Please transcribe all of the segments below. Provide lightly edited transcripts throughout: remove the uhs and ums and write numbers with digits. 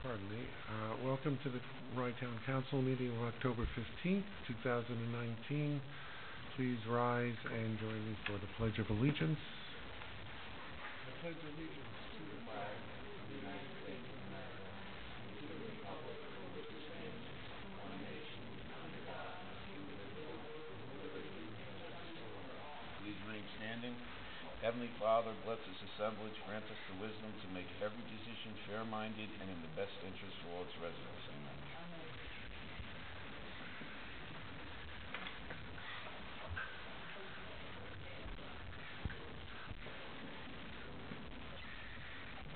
Pardon me. Welcome to the Rye Town Council meeting of October 15th, 2019. Please rise and join me for the Pledge of Allegiance. I pledge allegiance to the flag of the United States of America and to the republic for which it stands, one nation, under God, indivisible, with liberty and justice for all. Please remain standing. Heavenly Father, bless this assemblage, grant us the wisdom to make every decision fair-minded and in the best interest of all its residents. Amen.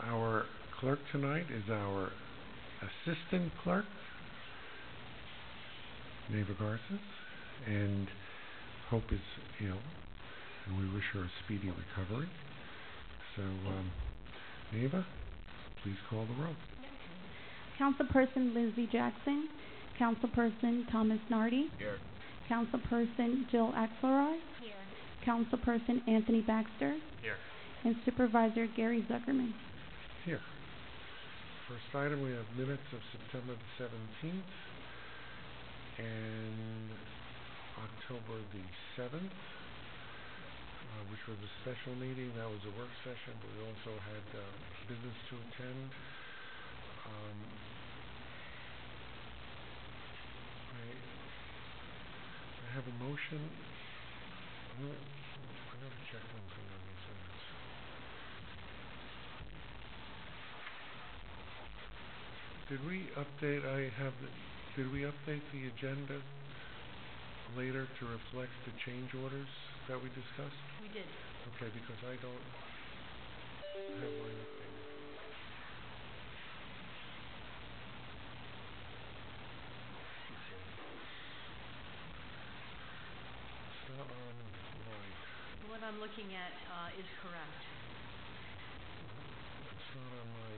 Our clerk tonight is our assistant clerk, Neva Garces, and Hope is ill, and we wish her a speedy recovery. So, Neva, please call the roll. Councilperson Lindsay Jackson, Councilperson Thomas Nardi, Here. Councilperson Jill Axelrod, Here. Councilperson Anthony Baxter, Here. and Supervisor Gary Zuckerman. Here. First item, we have minutes of September the 17th and October the 7th, which was a special meeting. That was a work session, but we also had business to attend. I have a motion. I gotta check one thing on these minutes. Did we update? Did we update the agenda later to reflect the change orders that we discussed? We did. Okay, because I don't have mine updated. It's not on mine. The one I'm looking at is correct. It's not on my.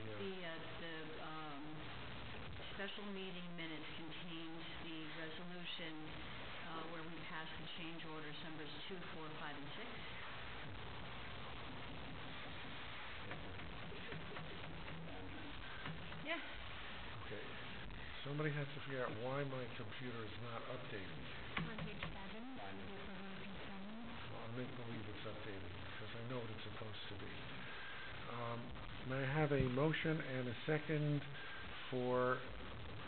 The special meeting minutes contains the resolution where we passed the change orders numbers 2, 4, 5, and 6. Yeah. Okay. Somebody has to figure out why my computer is not updating. On page 7, I'll make believe it's updating because I know what it's supposed to be. May I have a motion and a second for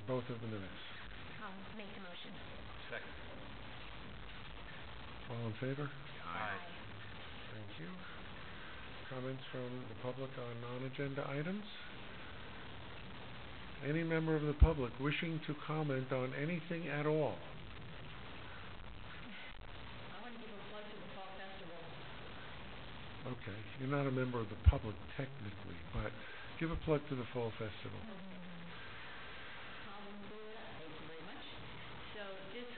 both of the minutes? I'll make the motion. Second. All in favor? Aye. Thank you. Comments from the public on non-agenda items? Any member of the public wishing to comment on anything at all? I want to give a plug to the Fall Festival. Okay, you're not a member of the public technically, but give a plug to the Fall Festival. Thank you very much. So this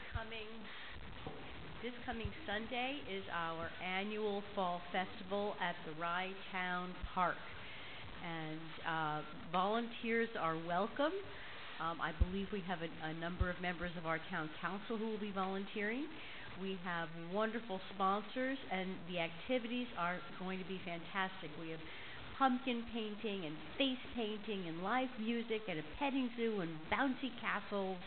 coming Sunday is our annual Fall Festival at the Rye Town Park. And volunteers are welcome. I believe we have a number of members of our town council who will be volunteering. We have wonderful sponsors, and the activities are going to be fantastic. We have pumpkin painting and face painting and live music and a petting zoo and bouncy castles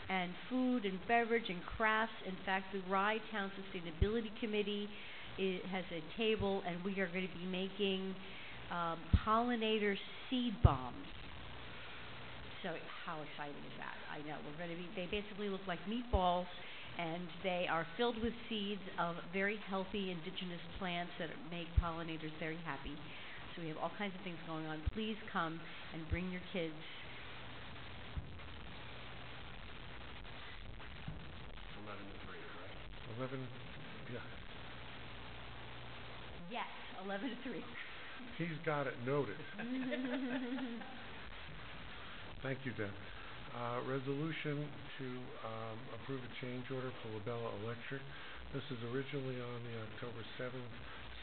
and food and beverage and crafts. In fact, the Rye Town Sustainability Committee has a table, and we are going to be making pollinator seed bombs. So how exciting is that? I know. They basically look like meatballs, and they are filled with seeds of very healthy indigenous plants that make pollinators very happy. So we have all kinds of things going on. Please come and bring your kids. 11 to 3, right? 11, yeah. Yes, 11 to 3. He's got it noted. Thank you, Deb. Resolution to approve a change order for LaBella Electric. This is originally on the October 7th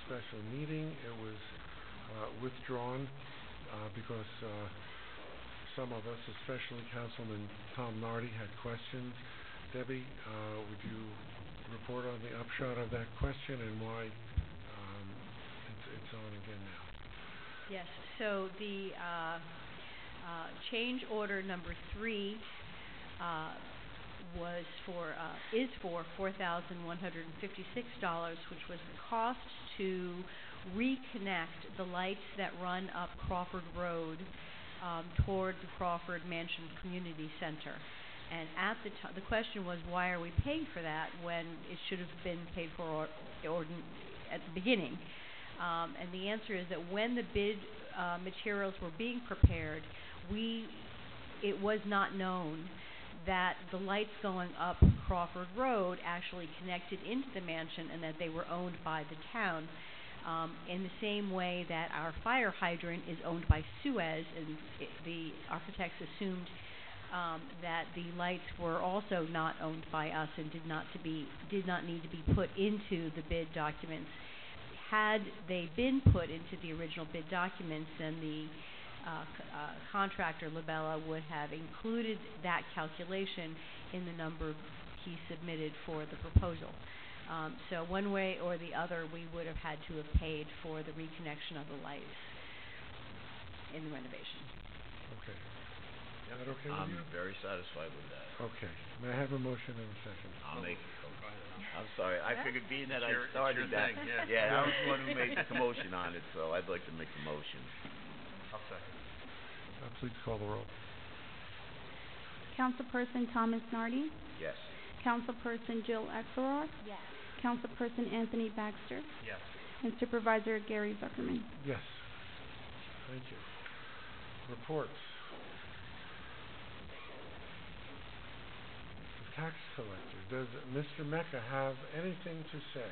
special meeting. It was withdrawn because some of us, especially Councilman Tom Nardi, had questions. Debbie, would you report on the upshot of that question and why it's on again now? Yes, so the Change order number 3 is for $4,156, which was the cost to reconnect the lights that run up Crawford Road toward the Crawford Mansion Community Center. And at the question was, why are we paying for that when it should have been paid for at the beginning? And the answer is that when the bid materials were being prepared, it was not known that the lights going up Crawford Road actually connected into the mansion and that they were owned by the town. In the same way that our fire hydrant is owned by Suez, and the architects assumed that the lights were also not owned by us and did not need to be put into the bid documents. Had they been put into the original bid documents, then the contractor, LaBella, would have included that calculation in the number he submitted for the proposal. So one way or the other, we would have had to have paid for the reconnection of the lights in the renovation. Okay. Is that okay with I'm you? very satisfied with that. Okay. May I have a motion and a second? I'm sorry. I figured being that I started that. Yeah, I was the one who made the motion on it, so I'd like to make the motion. I'll second. Please call the roll. Councilperson Thomas Nardi, Yes. Councilperson Jill Axelrod, Yes. Councilperson Anthony Baxter, Yes. and Supervisor Gary Zuckerman. Yes. Thank you. Reports. The tax collector. Does Mr. Mecca have anything to say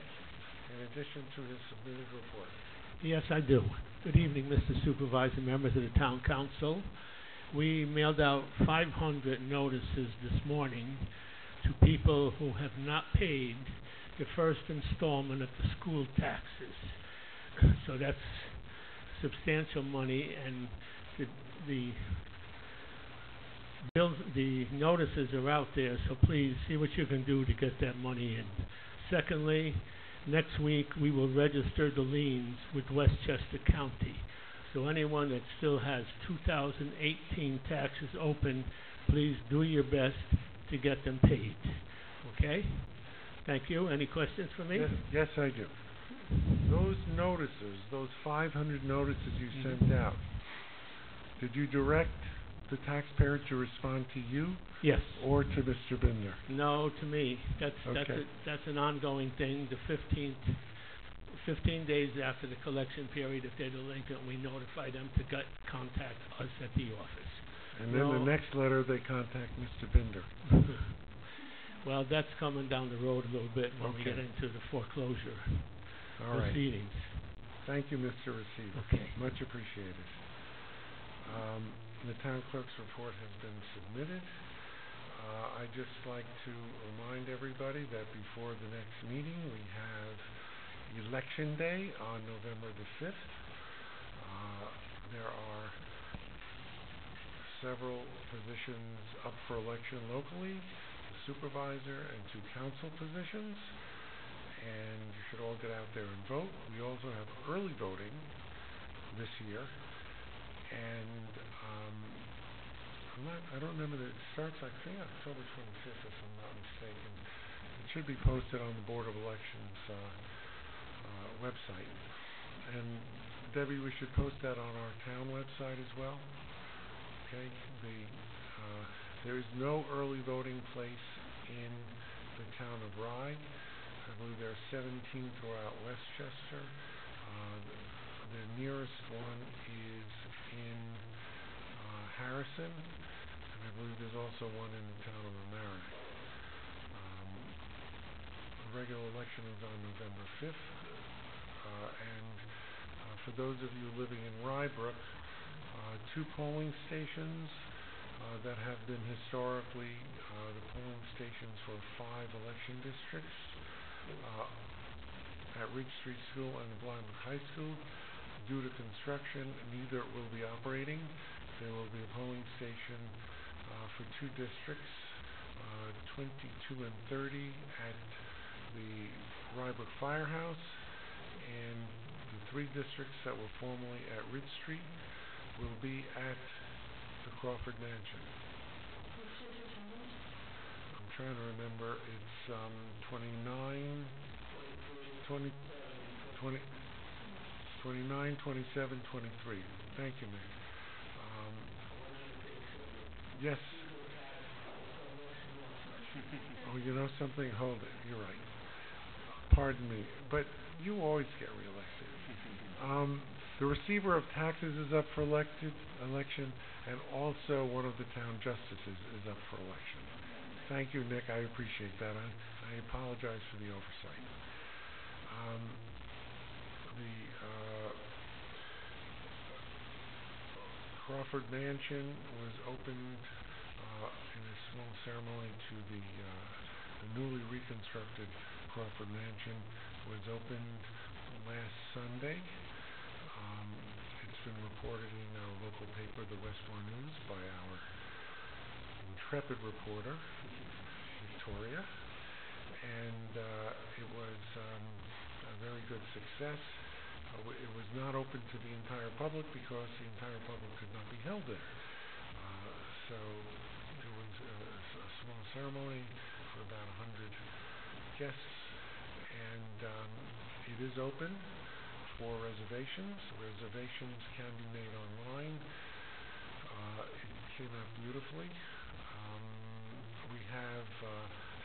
in addition to his submitted report? Yes, I do. Good evening, Mr. Supervisor, members of the Town Council. We mailed out 500 notices this morning to people who have not paid the first installment of the school taxes. So that's substantial money, and the bills, the notices are out there, so please see what you can do to get that money in. Secondly, next week we will register the liens with Westchester County. So anyone that still has 2018 taxes open, please do your best to get them paid. Okay? Thank you. Any questions for me? Yes, I do. Those notices, those 500 notices you sent out, did you direct the taxpayer to respond to you? Yes. Or to Mr. Binder? No, to me. That's an ongoing thing. The 15 days after the collection period, if they're delinquent, we notify them to contact us at the office. And then the next letter, they contact Mr. Binder. Well, that's coming down the road a little bit when we get into the foreclosure proceedings. Thank you, Mr. Receiver. Okay. Much appreciated. The town clerk's report has been submitted. I'd just like to remind everybody that before the next meeting, we have Election Day on November the 5th. There are several positions up for election locally, the supervisor and 2 council positions, and you should all get out there and vote. We also have early voting this year, and I don't remember that it starts, I think, October 25th, if I'm not mistaken. It should be posted on the Board of Elections website. And Debbie, we should post that on our town website as well. Okay. There is no early voting place in the town of Rye. I believe there are 17 throughout Westchester. The nearest one is in Harrison, and I believe there's also one in the town of Mamaroneck. The regular election is on November 5th, and for those of you living in Rybrook, 2 polling stations that have been historically the polling stations for 5 election districts at Ridge Street School and Blindbrook High School. Due to construction, neither will be operating. There will be a polling station for 2 districts, 22 and 30 at the Rybrook Firehouse, and the 3 districts that were formerly at Ridge Street will be at the Crawford Mansion. I'm trying to remember, it's 29, 20, 20, 29, 27, 23. Thank you, Nick. Yes. Oh, you know something? Hold it. You're right. Pardon me, but you always get reelected. The receiver of taxes is up for election, and also one of the town justices is up for election. Thank you, Nick. I appreciate that. I apologize for the oversight. The Crawford Mansion was opened in a small ceremony to the newly reconstructed Crawford Mansion. Was opened last Sunday. It's been reported in our local paper, the Westmore News, by our intrepid reporter, Victoria, and it was a very good success. It was not open to the entire public because the entire public could not be held there. So there was a small ceremony for about 100 guests, and it is open for reservations. Reservations can be made online. It came out beautifully. We have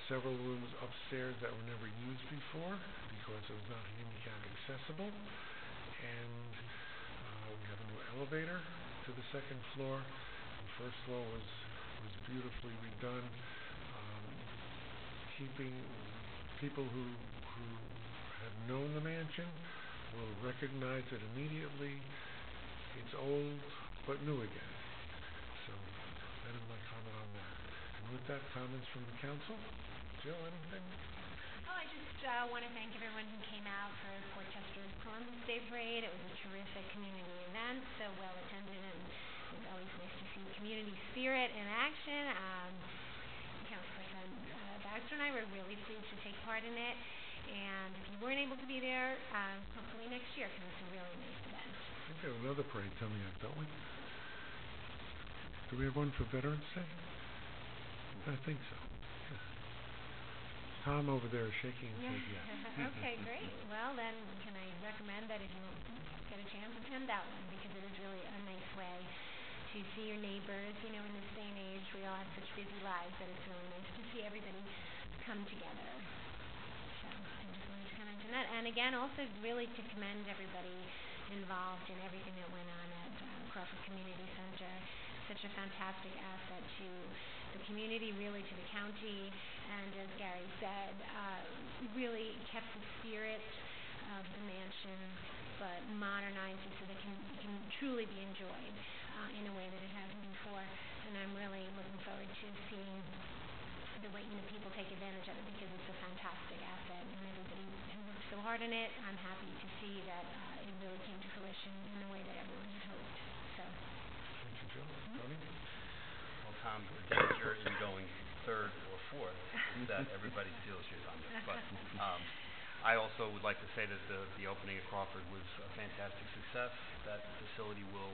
several rooms upstairs that were never used before because it was not handicap accessible. And we have a new elevator to the second floor. The first floor was beautifully redone, keeping people who have known the mansion will recognize it immediately. It's old but new again. So that is my comment on that. And with that, comments from the council. Jill, anything? Oh, I just want to thank everyone who came out for Portchester's Columbus Day Parade. It was a terrific community event, so well attended, and it's always nice to see community spirit in action. Councilperson Baxter and I were really pleased to take part in it, and if you weren't able to be there, hopefully next year, because it's a really nice event. I think we have another parade coming up, don't we? Do we have one for Veterans Day? I think so. Yes. Tom over there is shaking his head yes. Okay, great. Well, then, can I recommend that if you get a chance, attend that one, because it is really a nice way to see your neighbors. You know, in this day and age, we all have such busy lives that it's really nice to see everybody come together. So, I just wanted to comment on that. And again, also really to commend everybody involved in everything that went on at Crawford Community Center. Such a fantastic asset to the community, really to the county, and as Gary said, really kept the spirit of the mansion, but modernized it so that it can truly be enjoyed in a way that it hasn't before. And I'm really looking forward to seeing the way people take advantage of it, because it's a fantastic asset, and everybody who worked so hard on it, I'm happy to see that it really came to fruition in the way that everyone had hoped. So. Thank you, Jill. Tony? Well, Tom, the danger in going third or fourth is that everybody steals your thunder. But I also would like to say that the opening at Crawford was a fantastic success. That facility will,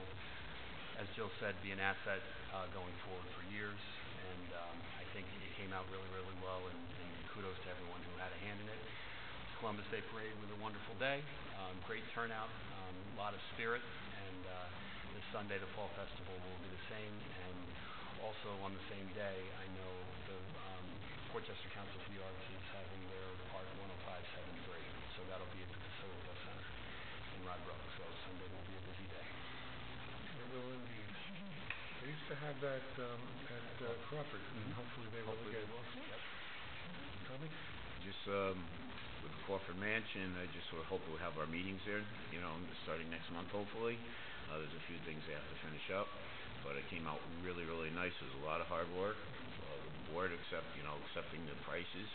as Jill said, be an asset going forward for years. And I think it came out really, really well, and kudos to everyone who had a hand in it. Columbus Day Parade was a wonderful day, great turnout, a lot of spirit, and this Sunday the Fall Festival will be the same. And also on the same day, I know the Portchester Council for the Arts is having their Art 105.7.3, so that'll be at the Facility Center in Rod Brook, so Sunday will be a busy day. It will indeed. They used to have that at Crawford, and hopefully they will again. Yep. Tommy? Just with the Crawford Mansion, I just sort of hope we'll have our meetings there, starting next month, hopefully. There's a few things they have to finish up, but it came out really, really nice. It was a lot of hard work. The board accepting the prices,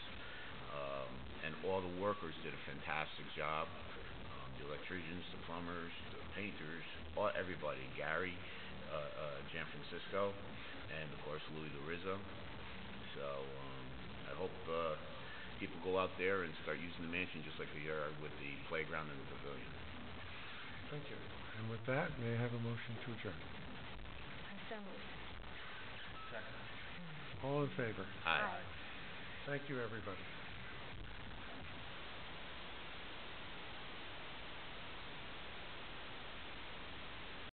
and all the workers did a fantastic job. The electricians, the plumbers, the painters, everybody. Gary, Gianfrancisco, and of course Louis Larizzo. So I hope people go out there and start using the mansion just like they are with the playground and the pavilion. Thank you. And with that, may I have a motion to adjourn? So moved. All in favor? Aye. Thank you, everybody.